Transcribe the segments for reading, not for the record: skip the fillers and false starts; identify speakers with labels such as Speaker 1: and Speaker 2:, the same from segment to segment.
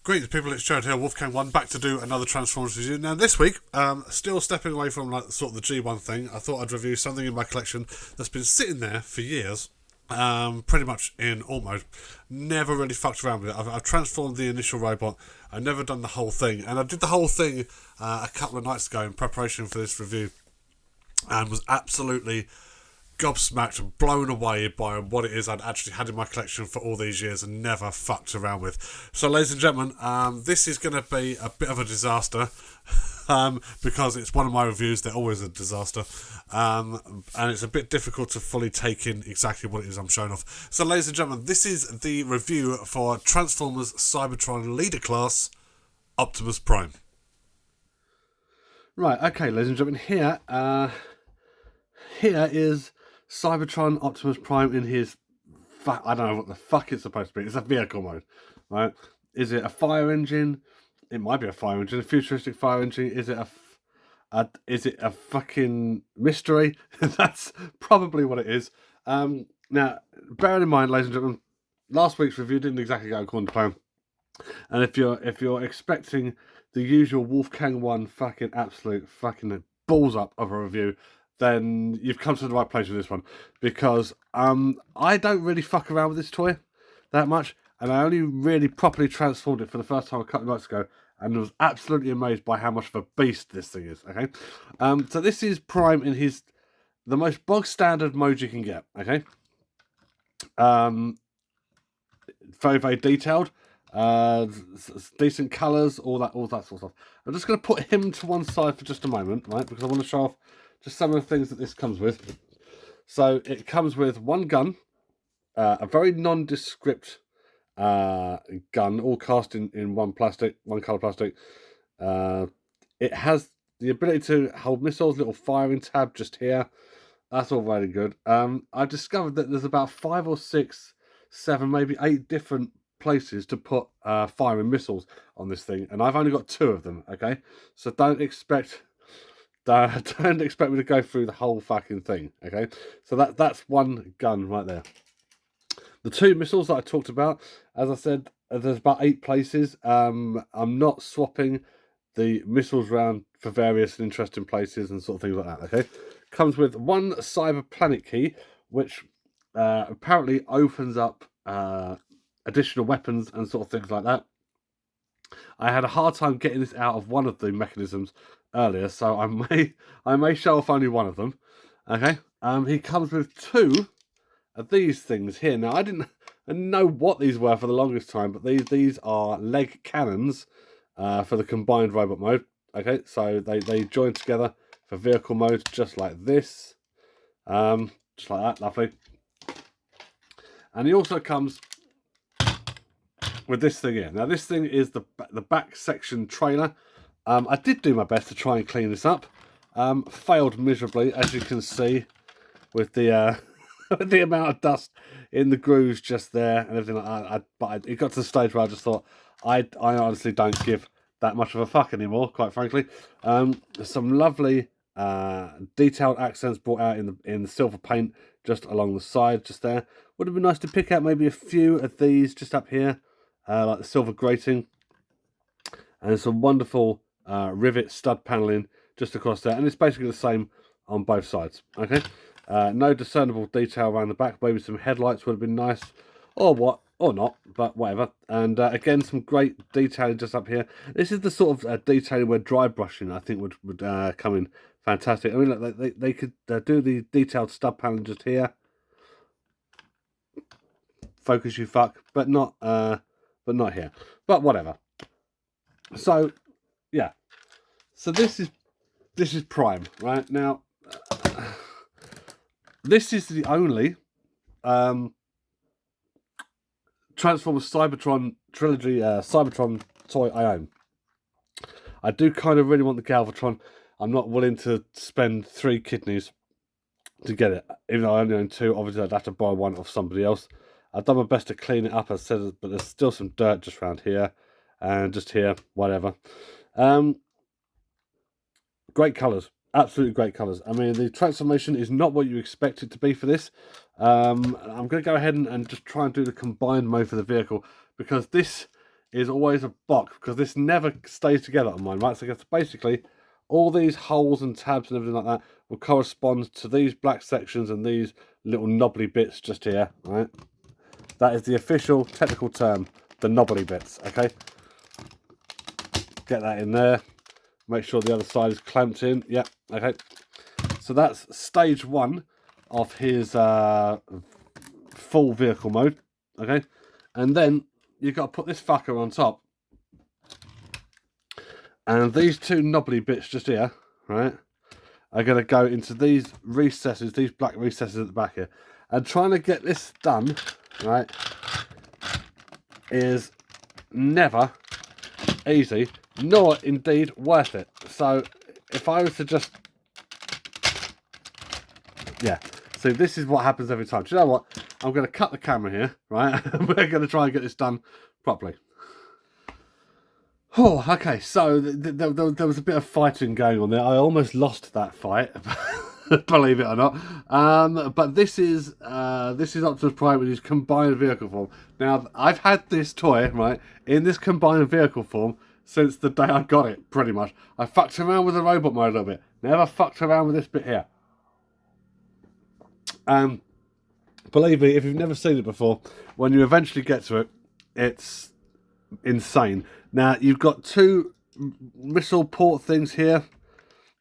Speaker 1: Greetings people, it's Jared here, Wolfgang 1, back to do another Transformers review. Now this week, still stepping away from like sort of the G1 thing, I thought I'd review something in my collection that's been sitting there for years, pretty much in alt mode. Never really fucked around with it. I've transformed the initial robot, I've never done the whole thing, and I did the whole thing a couple of nights ago in preparation for this review, and was absolutely gobsmacked and blown away by what it is I'd actually had in my collection for all these years and never fucked around with. So ladies and gentlemen, this is going to be a bit of a disaster because it's one of my reviews. They're always a disaster, and it's a bit difficult to fully take in exactly what it is I'm showing off. So ladies and gentlemen, this is the review for Transformers Cybertron Leader Class Optimus Prime. Right, okay ladies and gentlemen, here is Cybertron Optimus Prime in his... I don't know what the fuck it's supposed to be. It's a vehicle mode, right? Is it a fire engine? It might be a fire engine, a futuristic fire engine. Is it a fucking mystery? That's probably what it is. Now, bearing in mind, ladies and gentlemen, last week's review didn't exactly go according to plan. And if you're expecting the usual Wolfgang 1 fucking absolute fucking balls up of a review, then you've come to the right place with this one, because I don't really fuck around with this toy that much, and I only really properly transformed it for the first time a couple of nights ago, and was absolutely amazed by how much of a beast this thing is. Okay, so this is Prime in the most bog standard mode you can get. Okay, very very detailed, decent colours, all that sort of stuff. I'm just going to put him to one side for just a moment, right? Because I want to show off just some of the things that this comes with. So it comes with one gun, a very nondescript gun, all cast in one colour plastic. It has the ability to hold missiles, little firing tab just here. That's all very good. I've discovered that there's about 5 or 6, 7, maybe 8 different places to put firing missiles on this thing, and I've only got 2 of them. Okay, so don't expect me to go through the whole fucking thing. Okay, so that's one gun right there. The 2 missiles that I talked about, as I said, there's about 8 places. I'm not swapping the missiles around for various interesting places and sort of things like that. Okay, comes with one cyber planet key, which apparently opens up additional weapons and sort of things like that. I had a hard time getting this out of one of the mechanisms earlier, so I may show off only one of them. Okay, he comes with 2 of these things here. Now I didn't know what these were for the longest time, but these are leg cannons for the combined robot mode. Okay, so they join together for vehicle mode, just like this, just like that, lovely. And he also comes with this thing here. Now this thing is the back section trailer. I did do my best to try and clean this up. Failed miserably, as you can see, with the the amount of dust in the grooves just there and everything like that. But it got to the stage where I just thought, I honestly don't give that much of a fuck anymore, quite frankly. Some lovely detailed accents brought out in the silver paint just along the side, just there. Would have been nice to pick out maybe a few of these just up here, like the silver grating, and some wonderful rivet stud paneling just across there, and it's basically the same on both sides. Okay, no discernible detail around the back. Maybe some headlights would have been nice, or what, or not, but whatever. And again, some great detailing just up here. This is the sort of detailing where dry brushing I think would come in fantastic. I mean, look, they could do the detailed stud paneling just here. Focus, you fuck, but not here. But whatever. So yeah, so this is Prime right now. This is the only Transformers Cybertron trilogy Cybertron toy I own. I do kind of really want the Galvatron. I'm not willing to spend 3 kidneys to get it, even though I only own 2. Obviously I'd have to buy one off somebody else. I've done my best to clean it up, as I said, but there's still some dirt just around here and just here, whatever. Great colours, absolutely great colours. I mean, the transformation is not what you expect it to be for this. I'm going to go ahead and just try and do the combined mode for the vehicle, because this is always a box, because this never stays together on mine, right? So it's basically all these holes and tabs and everything like that will correspond to these black sections and these little knobbly bits just here, right? That is the official technical term, the knobbly bits, okay? Get that in there. Make sure the other side is clamped in. Yep, okay. So that's stage 1 of his full vehicle mode, okay? And then you've got to put this fucker on top. And these 2 knobbly bits just here, right, are going to go into these recesses, these black recesses at the back here. And trying to get this done, right, is never easy, nor indeed worth it. So if I was to just, yeah, see, this is what happens every time. Do you know what? I'm going to cut the camera here, right? We're going to try and get this done properly. Oh, okay, so there was a bit of fighting going on there. I almost lost that fight, believe it or not. But this is Optimus Prime with his combined vehicle form. Now, I've had this toy, right, in this combined vehicle form since the day I got it, pretty much. I fucked around with the robot mode a little bit. Never fucked around with this bit here. Believe me, if you've never seen it before, when you eventually get to it, it's insane. Now, you've got 2 missile port things here.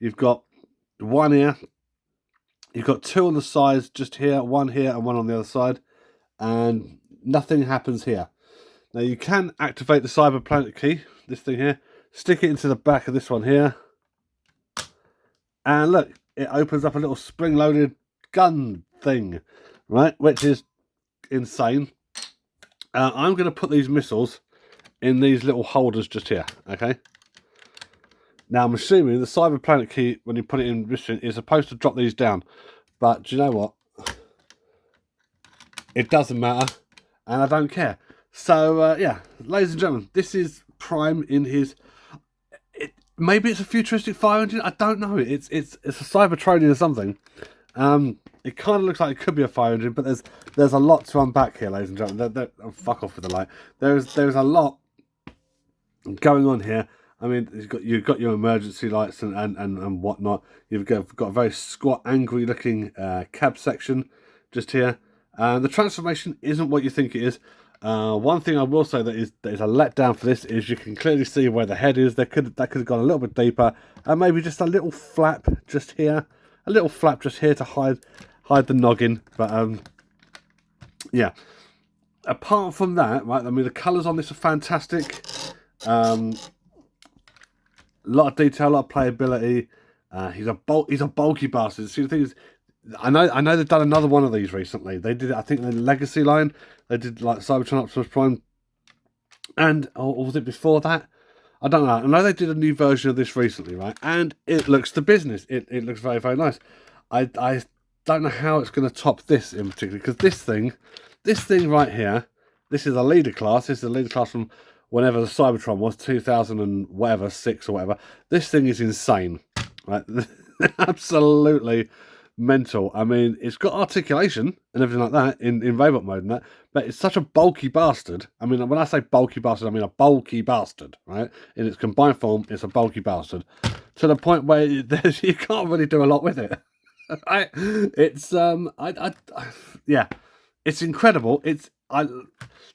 Speaker 1: You've got 1 here. You've got 2 on the sides, just here, 1 here and 1 on the other side. And nothing happens here. Now, you can activate the Cybertron key, this thing here. Stick it into the back of this one here. And look, it opens up a little spring-loaded gun thing, right? Which is insane. I'm going to put these missiles in these little holders just here, okay? Now, I'm assuming the Cybertron key, when you put it in mission, is supposed to drop these down. But do you know what? It doesn't matter, and I don't care. So, yeah, ladies and gentlemen, this is Prime in his... maybe it's a futuristic fire engine. I don't know. It's a Cybertronian or something. It kind of looks like it could be a fire engine, but there's a lot to unpack here, ladies and gentlemen. Oh, fuck off with the light. There's a lot going on here. I mean, you've got your emergency lights and whatnot. You've got a very squat, angry looking cab section just here. The transformation isn't what you think it is. One thing I will say that is a letdown for this is you can clearly see where the head is. That could have gone a little bit deeper, and maybe just a little flap just here, to hide the noggin. But yeah. Apart from that, right? I mean, the colours on this are fantastic. A lot of detail, a lot of playability. He's a bulky bastard. See, the thing is, I know they've done another one of these recently. They did, I think, the Legacy line. They did like Cybertron, Optimus Prime, and or was it before that? I don't know. I know they did a new version of this recently, right? And it looks the business. It looks very, very nice. I don't know how it's going to top this in particular, because this thing right here, this is a leader class. This is a leader class from whenever the Cybertron was, 2000 and whatever, 6 or whatever. This thing is insane, right? Absolutely mental. I mean, it's got articulation and everything like that in robot mode and that, but it's such a bulky bastard. I mean, when I say bulky bastard, I mean a bulky bastard, right? In its combined form, it's a bulky bastard to the point where you can't really do a lot with it. Right? It's yeah, it's incredible.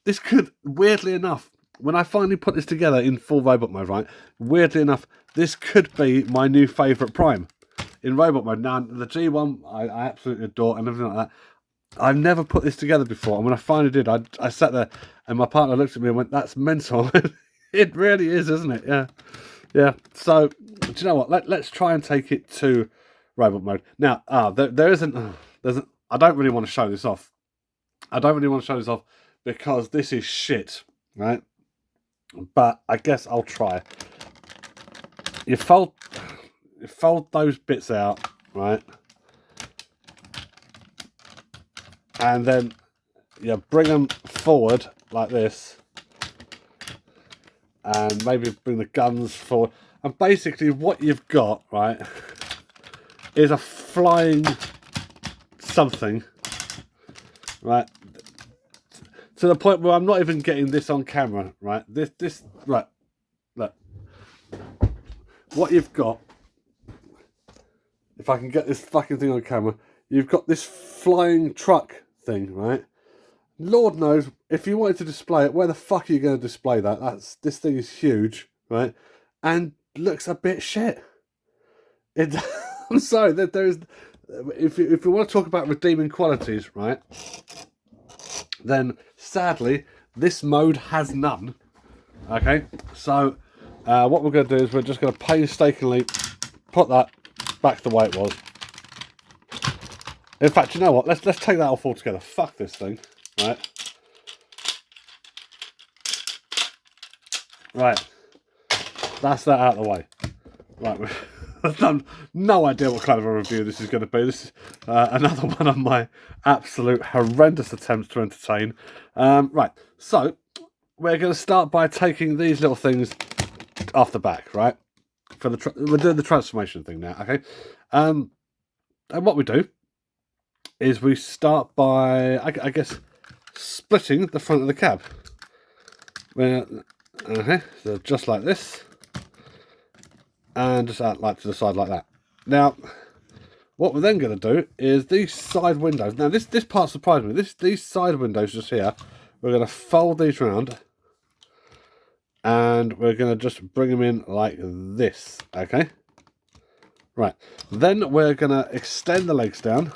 Speaker 1: This could, weirdly enough, when I finally put this together in full robot mode, right? Weirdly enough, this could be my new favourite Prime in robot mode. Now, the G1, I absolutely adore and everything like that. I've never put this together before, and when I finally did, I sat there and my partner looked at me and went, "That's mental." It really is, isn't it? Yeah, yeah. So, do you know what? Let's try and take it to robot mode. Now, there's I don't really want to show this off. Because this is shit, right? But I guess I'll try. You fold those bits out, right? And then you bring them forward like this. And maybe bring the guns forward. And basically what you've got, right, is a flying something, right? to the point where I'm not even getting this on camera, right? Right, look. What you've got, if I can get this fucking thing on camera, you've got this flying truck thing, right? Lord knows, if you wanted to display it, where the fuck are you going to display that? This thing is huge, right? And looks a bit shit. I'm sorry, there's... If you want to talk about redeeming qualities, right, then sadly this mode has none. Okay, so what we're going to do is we're just going to painstakingly put that back the way it was. In fact, you know what? Let's take that off altogether. Fuck this thing, right? Right, that's that out of the way. Right. I've done no idea what kind of a review this is going to be. This is another one of my absolute horrendous attempts to entertain. Right, so we're going to start by taking these little things off the back, right? We're doing the transformation thing now, okay? And what we do is we start by, I guess, splitting the front of the cab. So just like this. And just out like to the side like that. Now, what we're then going to do is these side windows. Now, this part surprised me. These side windows just here, we're going to fold these round, and we're going to just bring them in like this. Okay. Right. Then we're going to extend the legs down.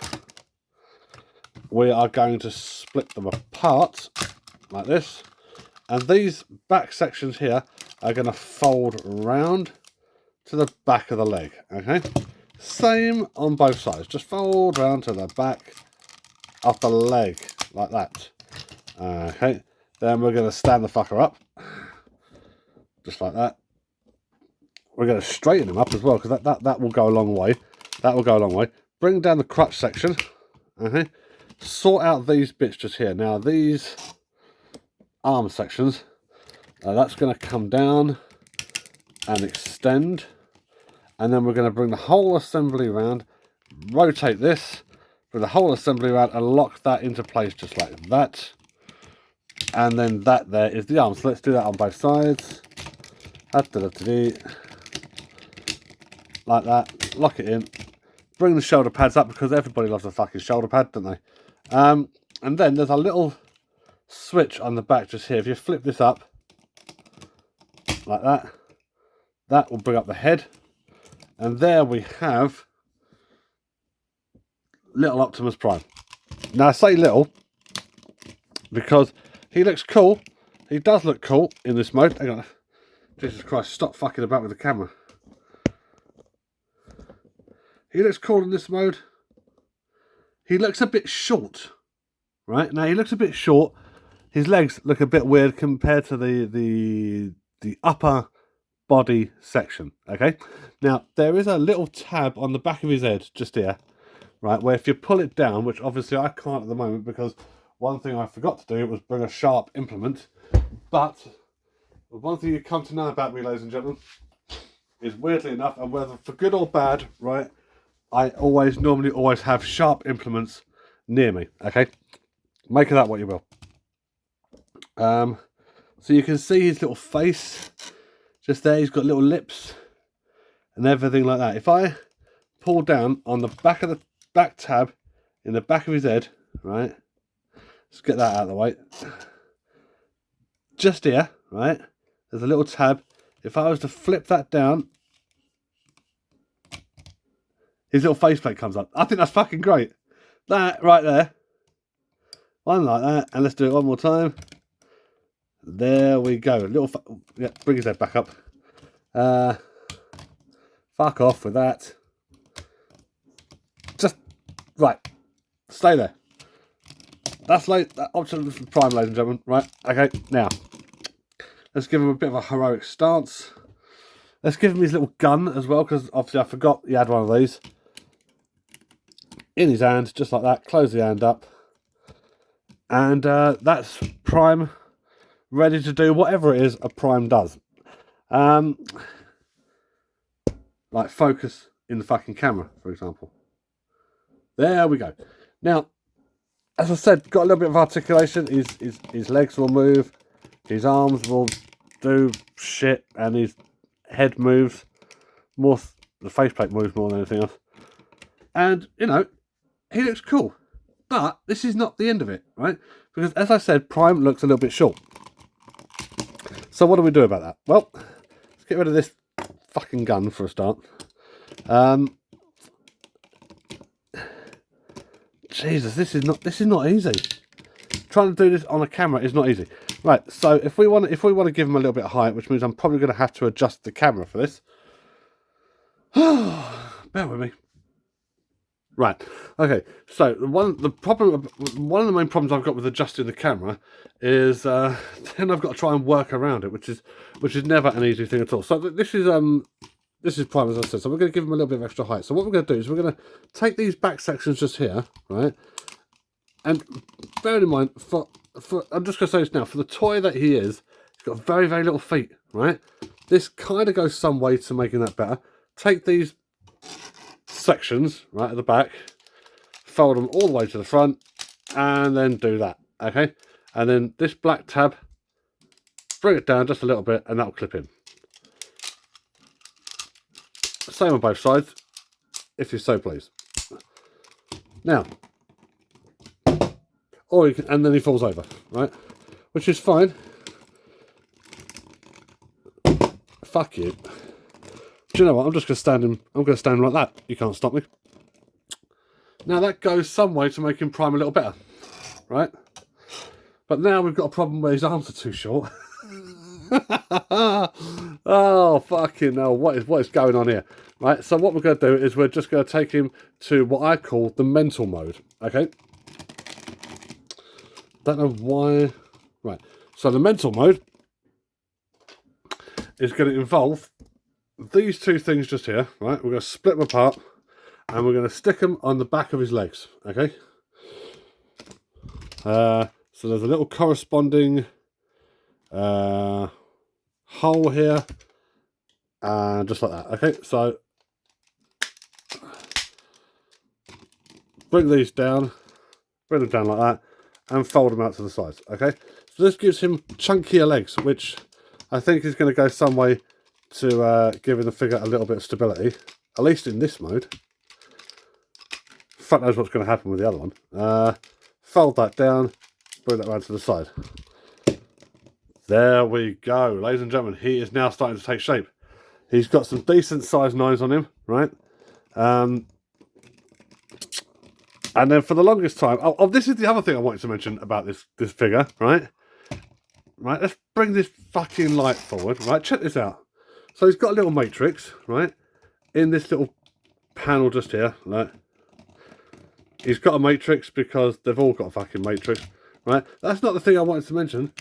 Speaker 1: We are going to split them apart like this, and these back sections here are going to fold round to the back of the leg, okay? Same on both sides. Just fold round to the back of the leg, like that. Okay, then we're going to stand the fucker up, just like that. We're going to straighten him up as well, because that will go a long way. That will go a long way. Bring down the crutch section, okay? Sort out these bits just here. Now, these arm sections, that's going to come down and extend. And then we're going to bring the whole assembly around, rotate this, bring the whole assembly around and lock that into place just like that. And then that there is the arm. So let's do that on both sides. Like that. Lock it in. Bring the shoulder pads up, because everybody loves a fucking shoulder pad, don't they? And then there's a little switch on the back just here. If you flip this up like that, that will bring up the head. And there we have little Optimus Prime. Now I say little because he looks cool. He does look cool in this mode. Hang on. Jesus Christ, stop fucking about with the camera. He looks cool in this mode. He looks a bit short. Right? Now he looks a bit short. His legs look a bit weird compared to the upper body section. Okay, now there is a little tab on the back of his head just here, right, where if you pull it down, which obviously I can't at the moment because one thing I forgot to do was bring a sharp implement, but one thing you come to know about me, ladies and gentlemen, is weirdly enough, and whether for good or bad, right, I normally always have sharp implements near me. Okay, make of that what you will. So you can see his little face just there. He's got little lips and everything like that. If I pull down on the back of the back tab in the back of his head, right, let's get that out of the way. Just here, right, there's a little tab. If I was to flip that down, his little faceplate comes up. I think that's fucking great. That right there. One like that, and let's do it one more time. There we go. Yeah, bring his head back up. Fuck off with that. Just right. Stay there. That's like that option Prime, ladies and gentlemen. Right. Okay. Now, let's give him a bit of a heroic stance. Let's give him his little gun as well, because obviously I forgot he had one of these in his hand, just like that. Close the hand up, and that's Prime. Ready to do whatever it is a Prime does. Like focus in the fucking camera, for example. There we go. Now, as I said, got a little bit of articulation. His legs will move, his arms will do shit, and his head moves more. The faceplate moves more than anything else. And you know, he looks cool. But this is not the end of it, right? Because as I said, Prime looks a little bit short. So what do we do about that? Well, let's get rid of this fucking gun for a start. Jesus, this is not easy. Trying to do this on a camera is not easy. Right, so if we want to give him a little bit of height, which means I'm probably going to have to adjust the camera for this. Bear with me. Right, okay, so one of the main problems I've got with adjusting the camera is then I've got to try and work around it, which is never an easy thing at all. So this is Prime, as I said, so we're going to give him a little bit of extra height. So what we're going to do is we're going to take these back sections just here, right, and bear in mind, I'm just going to say this now, for the toy that he is, he's got very, very little feet, right? This kind of goes some way to making that better. Take these sections right at the back, fold them all the way to the front, and then do that, okay? And then this black tab, bring it down just a little bit, and that'll clip in. Same on both sides, if you're so pleased. Now, or you can, and then he falls over, right? Which is fine. Fuck you. Do you know what? I'm just going to stand him. I'm going to stand him like that. You can't stop me. Now that goes some way to making Prime a little better, right? But now we've got a problem where his arms are too short. Oh fucking hell! What is going on here? Right. So what we're going to do is we're just going to take him to what I call the mental mode. Okay. Don't know why. Right. So the mental mode is going to involve these two things just here, right? We're going to split them apart and we're going to stick them on the back of his legs, okay? So there's a little corresponding hole here, and just like that, okay? So bring these down, bring them down like that, and fold them out to the sides, okay? So this gives him chunkier legs, which I think is going to go some way to giving the figure a little bit of stability, at least in this mode. Fuck knows what's going to happen with the other one. Fold that down, bring that around to the side. There we go, ladies and gentlemen. He is now starting to take shape. He's got some decent sized knives on him, right? And then for the longest time, this is the other thing I wanted to mention about this figure, right? Right, let's bring this fucking light forward, right? Check this out. So he's got a little matrix, right? In this little panel just here, right? He's got a matrix because they've all got a fucking matrix, right? That's not the thing I wanted to mention.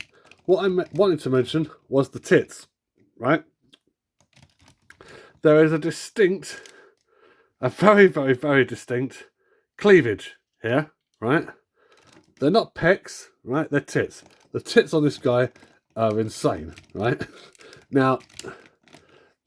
Speaker 1: What I wanted to mention was the tits, right? There is a very, very, very distinct cleavage here, right? They're not pecs, right? They're tits. The tits on this guy are insane, right? Now,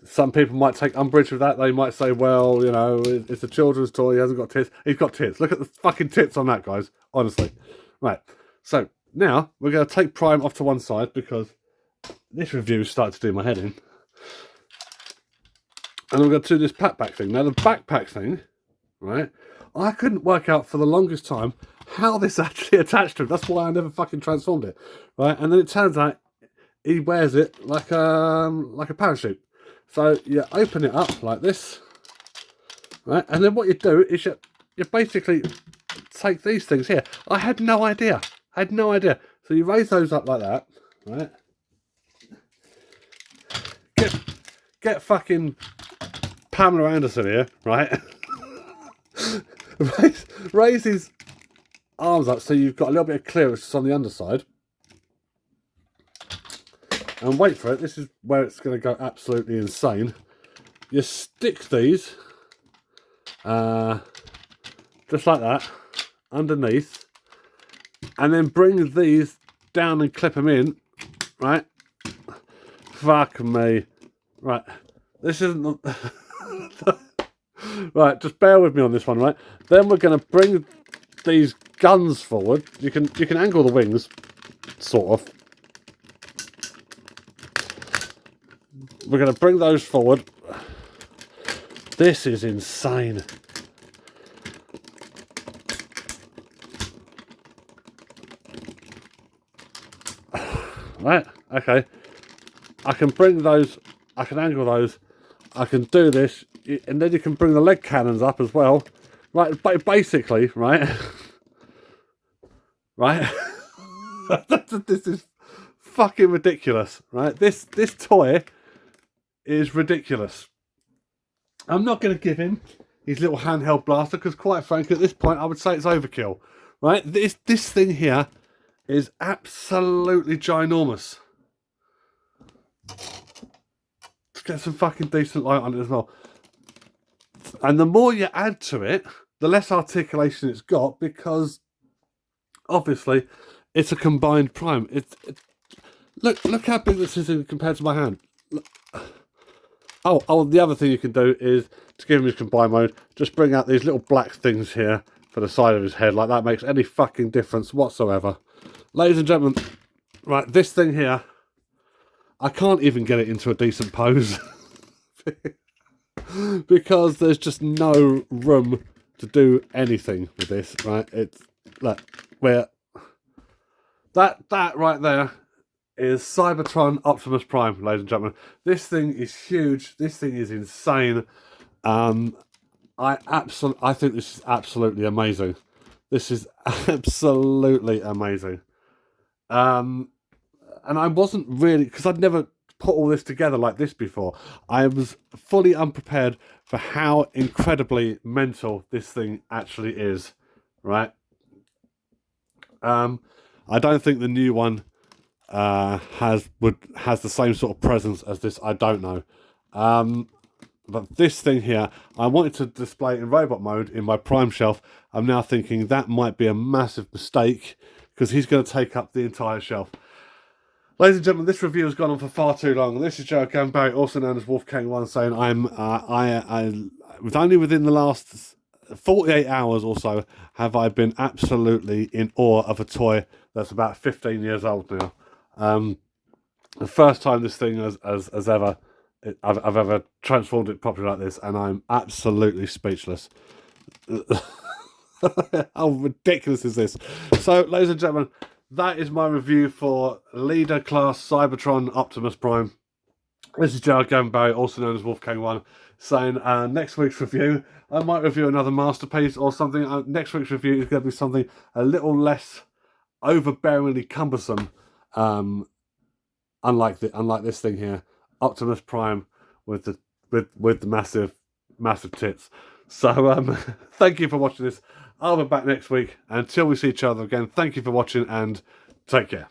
Speaker 1: some people might take umbrage with that. They might say, well, you know, it's a children's toy. He hasn't got tits. He's got tits. Look at the fucking tits on that, guys. Honestly. Right. So, now, we're going to take Prime off to one side because this review is starting to do my head in. And I'm going to do this backpack thing. Now, the backpack thing, right, I couldn't work out for the longest time how this actually attached to him. That's why I never fucking transformed it, right? And then it turns out he wears it like a parachute. So you open it up like this, right? And then what you do is you basically take these things here. I had no idea. So you raise those up like that, right? Get fucking Pamela Anderson here, right? raise his arms up so you've got a little bit of clearance on the underside. And wait for it, this is where it's going to go absolutely insane. You stick these, just like that, underneath, and then bring these down and clip them in, right? Fuck me. Right, this isn't... Right, just bear with me on this one, right? Then we're going to bring these guns forward. You can angle the wings, sort of. We're going to bring those forward. This is insane. Right, okay. I can bring those, I can angle those, I can do this, and then you can bring the leg cannons up as well. Right, basically, right? Right? This is fucking ridiculous, right? This toy is ridiculous. I'm not going to give him his little handheld blaster because, quite frankly, at this point, I would say it's overkill, right? This thing here is absolutely ginormous. Let's get some fucking decent light on it as well. And the more you add to it, the less articulation it's got, because obviously it's a combined prime. Look how big this is compared to my hand. Oh, the other thing you can do is, to give him his combined mode, just bring out these little black things here for the side of his head. Like, that makes any fucking difference whatsoever. Ladies and gentlemen, right, this thing here, I can't even get it into a decent pose. Because there's just no room to do anything with this, right? It's, look, where that right there is Cybertron Optimus Prime, ladies and gentlemen. This thing is huge. This thing is insane. I think this is absolutely amazing. This is absolutely amazing. And I wasn't really, because I'd never put all this together like this before. I was fully unprepared for how incredibly mental this thing actually is, right? I don't think the new one has the same sort of presence as this. I don't know. But this thing here, I wanted to display in robot mode in my prime shelf. I'm now thinking that might be a massive mistake, because he's going to take up the entire shelf. Ladies and gentlemen, this review has gone on for far too long. This is Joe Gambarry, also known as Wolfgang1, saying I was only within the last 48 hours or so have I been absolutely in awe of a toy that's about 15 years old now. The first time this thing has ever, I've ever transformed it properly like this, and I'm absolutely speechless. How ridiculous is this? So, ladies and gentlemen, that is my review for Leader Class Cybertron Optimus Prime. This is Joe Gambarry, also known as Wolfgang1, saying next week's review, I might review another masterpiece or something. Next week's review is going to be something a little less overbearingly cumbersome, unlike this thing here, Optimus Prime with the massive tits. So thank you for watching this. I'll be back next week. Until we see each other again, thank you for watching and take care.